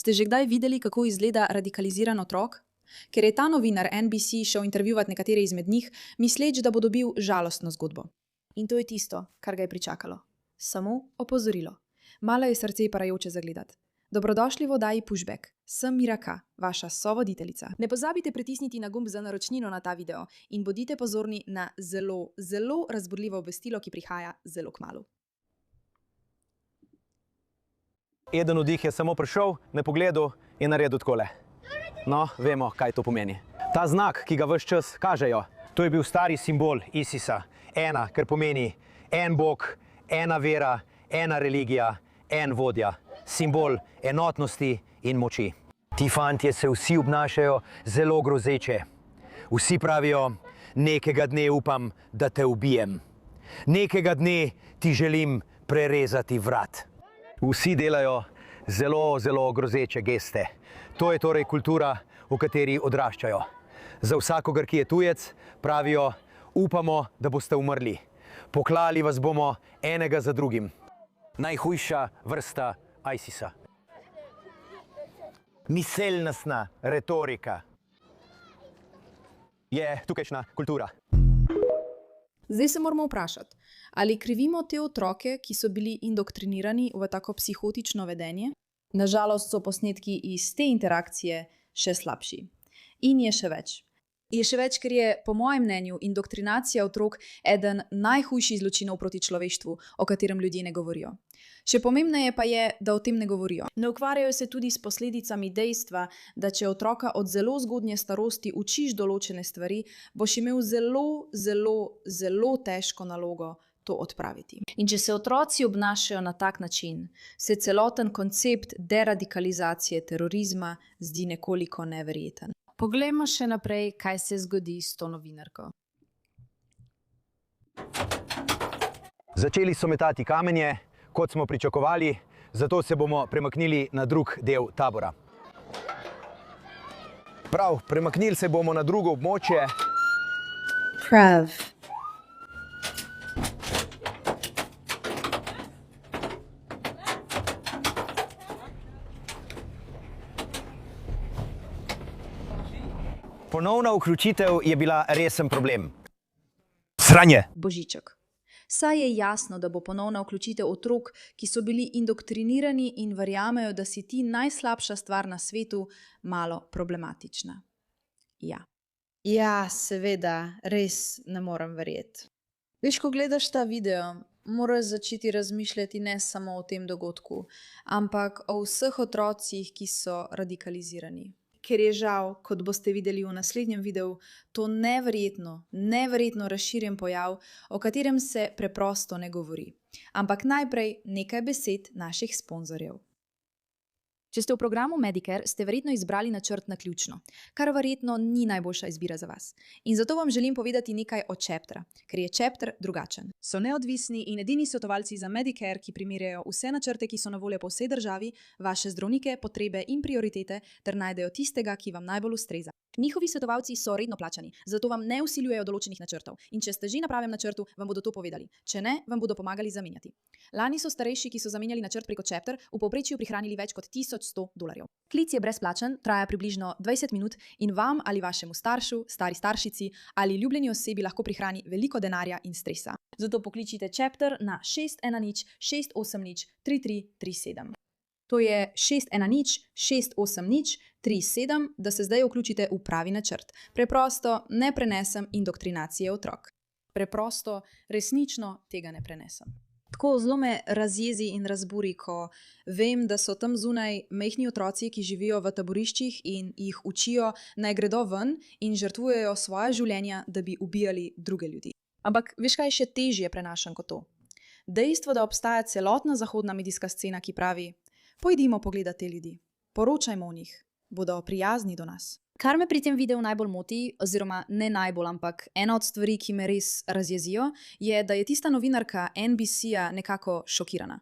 Ste že kdaj videli, kako izgleda radikaliziran otrok? Ker je ta novinar NBC šel intervjuvati nekatere izmed njih, misleč, da bo dobil žalostno zgodbo. In to je tisto, kar ga je pričakalo. Samo opozorilo. Malo je srce parajoče zagledati. Dobrodošli v oddaji Pushback. Sem Miraka, vaša sovoditeljica. Ne pozabite pritisniti na gumb za naročnino na ta video in bodite pozorni na zelo razburljivo obvestilo, ki prihaja zelo kmalu. Eden od njih je samo prišel, me pogledal in naredil takole. No, vemo, kaj to pomeni. Ta znak, ki ga ves čas kažejo, to je bil stari simbol ISIS-a. Ena, ker pomeni en bog, ena vera, ena religija, en vodja. Simbol enotnosti in moči. Ti fantje se vsi obnašajo zelo grozeče. Vsi pravijo, nekega dne upam, da te ubijem. Nekega dne ti želim prerezati vrat. Vsi delajo zelo grozeče geste. To je torej kultura, v kateri odraščajo. Za vsakogar, ki je tujec, pravijo, upamo, da boste umrli. Poklali vas bomo enega za drugim. Najhujša vrsta ISIS-a. Miselnostna retorika je tukajšnja kultura. Zdaj se moramo vprašati, ali krivimo te otroke, ki so bili indoktrinirani v tako psihotično vedenje? Nažalost so posnetki iz te interakcije še slabši. In je še več. Je še več, ker je, po mojem mnenju, indoktrinacija otrok eden najhujših zločinov proti človeštvu, o katerem ljudje ne govorijo. Še pomembneje pa je, da o tem ne govorijo. Ne ukvarjajo se tudi s posledicami dejstva, da če otroka od zelo zgodnje starosti učiš določene stvari, boš imel zelo težko nalogo to odpraviti. In če se otroci obnašajo na tak način, se celoten koncept deradikalizacije terorizma zdi nekoliko neverjeten. Poglejmo še naprej, kaj se zgodi s to novinarko. Začeli so metati kamenje, kot smo pričakovali, zato se bomo premaknili na drug del tabora. Prav, premaknili se bomo na drugo območje. Prav. Ponovna vključitev je bila resen problem. Sranje! Božiček. Saj je jasno, da bo ponovna vključitev otrok, ki so bili indoktrinirani in verjamejo, da si ti najslabša stvar na svetu, malo problematična. Ja, seveda, res ne morem verjeti. Veš, ko gledaš ta video, moraš začeti razmišljati ne samo o tem dogodku, ampak o vseh otrocih, ki so radikalizirani. Ker je žal, kot boste videli v naslednjem videu, to neverjetno razširjen pojav, o katerem se preprosto ne govori. Ampak najprej nekaj besed naših sponzorjev. Če ste v programu Medicare, ste verjetno izbrali načrt naključno, kar verjetno ni najboljša izbira za vas. In zato vam želim povedati nekaj o Chaptra, ker je Chapter drugačen. So neodvisni in edini svetovalci za Medicare, ki primerjajo vse načrte, ki so na voljo po vsej državi, vaše zdravnike, potrebe in prioritete, ter najdejo tistega, ki vam najbolj ustreza. Njihovi svetovalci so redno plačani, zato vam ne vsiljujejo določenih načrtov. In če ste že na pravem načrtu, vam bodo to povedali. Če ne, vam bodo pomagali zamenjati. Lani so starejši, ki so zamenjali načrt preko Chapter, v povprečju prihranili več kot $1100. Klic je brezplačen, traja približno 20 minut in vam ali vašemu staršu, stari staršici ali ljubljeni osebi lahko prihrani veliko denarja in stresa. Zato pokličite Chapter na 610 680 3337. To je 610 680 37, da se zdaj vključite v pravi načrt. Preprosto ne prenesem indoktrinacije otrok. Preprosto, resnično tega ne prenesem. Tako zelo me razjezi in razburi, ko vem, da so tam zunaj majhni otroci, ki živijo v taboriščih in jih učijo, naj gredo ven in žrtvujejo svoja življenja, da bi ubijali druge ljudi. Ampak veš, kaj še težje prenašam kot to? Dejstvo, da obstaja celotna zahodna medijska scena, ki pravi: pojdimo pogledat te ljudi, poročajmo o njih, bodo prijazni do nas. Kar me pri tem videu najbolj moti, oziroma ne najbolj, ampak ena od stvari, ki me res razjezijo, je, da je tista novinarka NBC-ja nekako šokirana.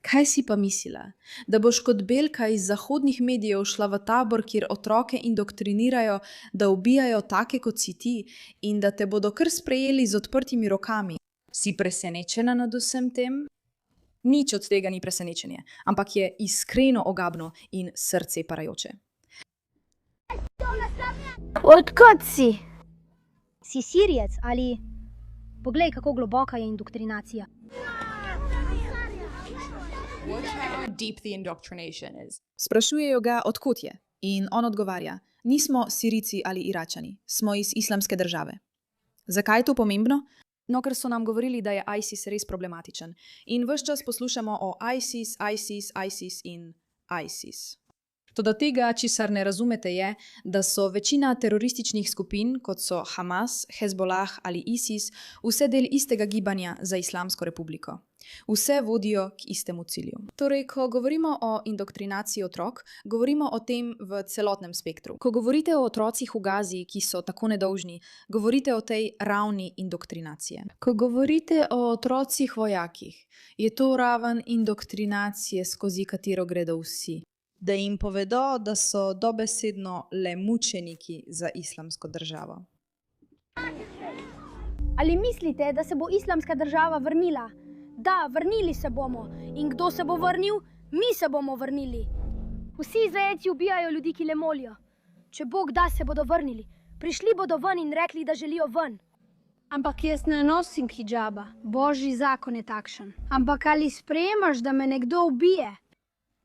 Kaj si pa mislila? Da boš kot belka iz zahodnih medijev šla v tabor, kjer otroke indoktrinirajo, da ubijajo take kot si ti in da te bodo kar sprejeli z odprtimi rokami? Si presenečena nad vsem tem? Nič od tega ni presenečenje, ampak je iskreno ogabno in srce parajoče. Odkot si? Si Sirijec ali... Poglej, kako globoka je indoktrinacija. Sprašujejo ga, odkot je, in on odgovarja: nismo Sirijci ali Iračani, smo iz islamske države. Zakaj je to pomembno? No, ker so nam govorili, da je ISIS res problematičen. In ves čas poslušamo o ISIS, ISIS, ISIS in ISIS. Toda tega, česar ne razumete, je, da so večina terorističnih skupin, kot so Hamas, Hezbolah ali ISIS, vse del istega gibanja za Islamsko republiko. Vse vodijo k istemu cilju. Torej, ko govorimo o indoktrinaciji otrok, govorimo o tem v celotnem spektru. Ko govorite o otrocih v Gazi, ki so tako nedolžni, govorite o tej ravni indoktrinacije. Ko govorite o otrocih vojakih, je to raven indoktrinacije, skozi katero gredo vsi. Da jim povedo, da so dobesedno le mučeniki za islamsko državo. Ali mislite, da se bo islamska država vrnila? Da, vrnili se bomo. In kdo se bo vrnil? Mi se bomo vrnili. Vsi Izraelci ubijajo ljudi, ki le molijo. Če Bog da, se bodo vrnili. Prišli bodo ven in rekli, da želijo ven. Ampak jaz ne nosim hidžaba. Božji zakon je takšen. Ampak ali sprejemaš, da me nekdo ubije?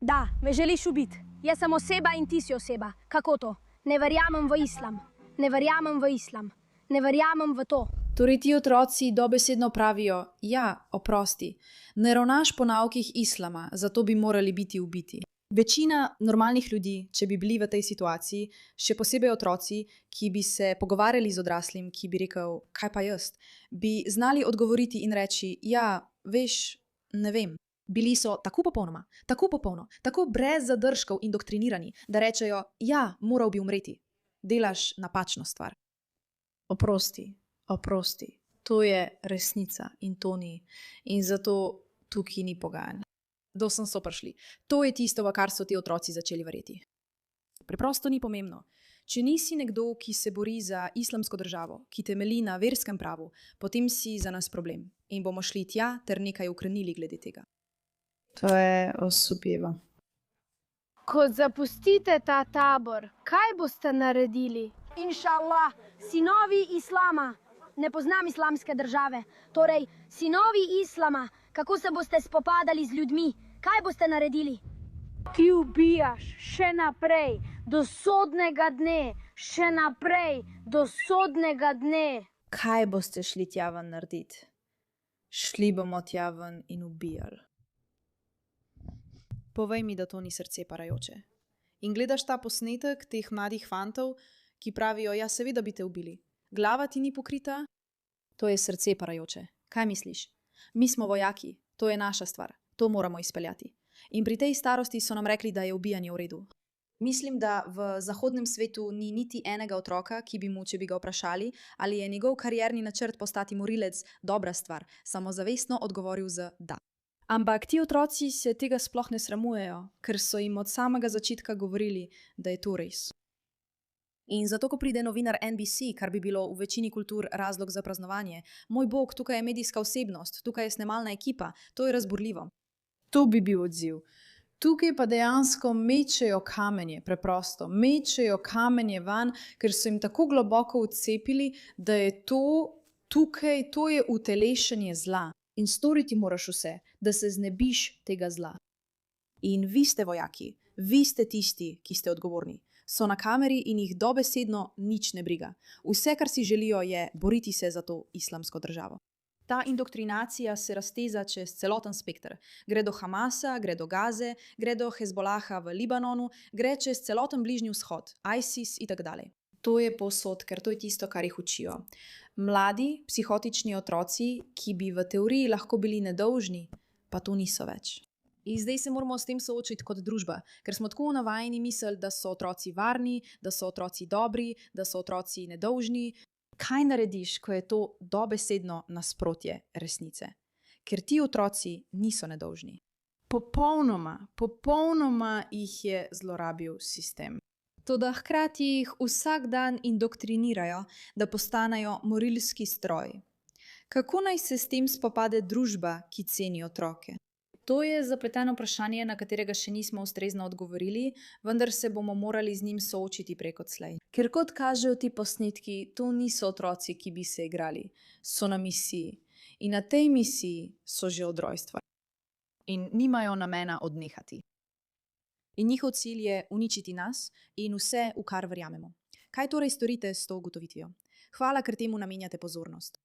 Da, me želiš ubiti. Jaz sem oseba in ti si oseba. Kako to? Ne verjamem v islam. Ne verjamem v islam. Ne verjamem v to. Torej ti otroci dobesedno pravijo: ja, oprosti, ne ravnaš po naukih islama, zato bi morali biti ubiti. Večina normalnih ljudi, če bi bili v tej situaciji, še posebej otroci, ki bi se pogovarjali z odraslim, ki bi rekel: kaj pa jaz, bi znali odgovoriti in reči: ja, veš, ne vem. Bili so tako popolno, tako brez zadržkov indoktrinirani, da rečejo: ja, moral bi umreti. Delaš napačno stvar. Oprosti, oprosti, to je resnica in to ni. In zato tukaj ni pogajanj. Do sem so prišli. To je tisto, v kar so ti otroci začeli verjeti. Preprosto ni pomembno. Če nisi nekdo, ki se bori za islamsko državo, ki temelji na verskem pravu, potem si za nas problem. In bomo šli tja ter nekaj ukrenili glede tega. To je osupljivo. Ko zapustite ta tabor, kaj boste naredili? Inšallah, sinovi islama. Ne poznam islamske države. Torej, sinovi islama, kako se boste spopadali z ljudmi? Kaj boste naredili? Ti ubijaš še naprej, do sodnega dne, še naprej, do sodnega dne. Kaj boste šli tja ven narediti? Šli bomo tja ven in ubijali. Povej mi, da to ni srce parajoče. In gledaš ta posnetek teh mladih fantov, ki pravijo: ja, seveda bi te ubili. Glava ti ni pokrita? To je srce parajoče. Kaj misliš? Mi smo vojaki, to je naša stvar, to moramo izpeljati. In pri tej starosti so nam rekli, da je ubijanje v redu. Mislim, da v zahodnem svetu ni niti enega otroka, ki bi mu, če bi ga vprašali, ali je njegov karierni načrt postati morilec dobra stvar, samozavestno odgovoril z da. Ampak ti otroci se tega sploh ne sramujejo, ker so jim od samega začetka govorili, da je to res. In zato, ko pride novinar NBC, kar bi bilo v večini kultur razlog za praznovanje: moj bog, tukaj je medijska osebnost, tukaj je snemalna ekipa, to je razburljivo. To bi bil odziv. Tukaj pa dejansko mečejo kamenje, preprosto. Mečejo kamenje van, ker so jim tako globoko vcepili, da je to tukaj, to je utelešenje zla. In storiti moraš vse, da se znebiš tega zla. In vi ste vojaki, vi ste tisti, ki ste odgovorni. So na kameri in jih dobesedno nič ne briga. Vse, kar si želijo, je boriti se za to islamsko državo. Ta indoktrinacija se razteza čez celoten spekter. Gre do Hamasa, gre do Gaze, gre do Hezbolaha v Libanonu, gre čez celoten Bližnji vzhod, ISIS in tako dalje. To je povsod, ker to je tisto, kar jih učijo. Mladi, psihotični otroci, ki bi v teoriji lahko bili nedolžni, pa to niso več. In zdaj se moramo s tem soočiti kot družba, ker smo tako navajeni misliti, da so otroci varni, da so otroci dobri, da so otroci nedolžni. Kaj narediš, ko je to dobesedno nasprotje resnice? Ker ti otroci niso nedolžni. Popolnoma jih je zlorabil sistem. Toda hkrati jih vsak dan indoktrinirajo, da postanejo morilski stroj. Kako naj se s tem spopade družba, ki ceni otroke? To je zapleteno vprašanje, na katerega še nismo ustrezno odgovorili, vendar se bomo morali z njim soočiti preko slej. Ker kot kažejo ti posnetki, to niso otroci, ki bi se igrali, so na misiji. In na tej misiji so že od rojstva. In nimajo namena odnehati. In njihov cilj je uničiti nas in vse, v kar verjamemo. Kaj torej storite s to ugotovitvijo? Hvala, ker temu namenjate pozornost.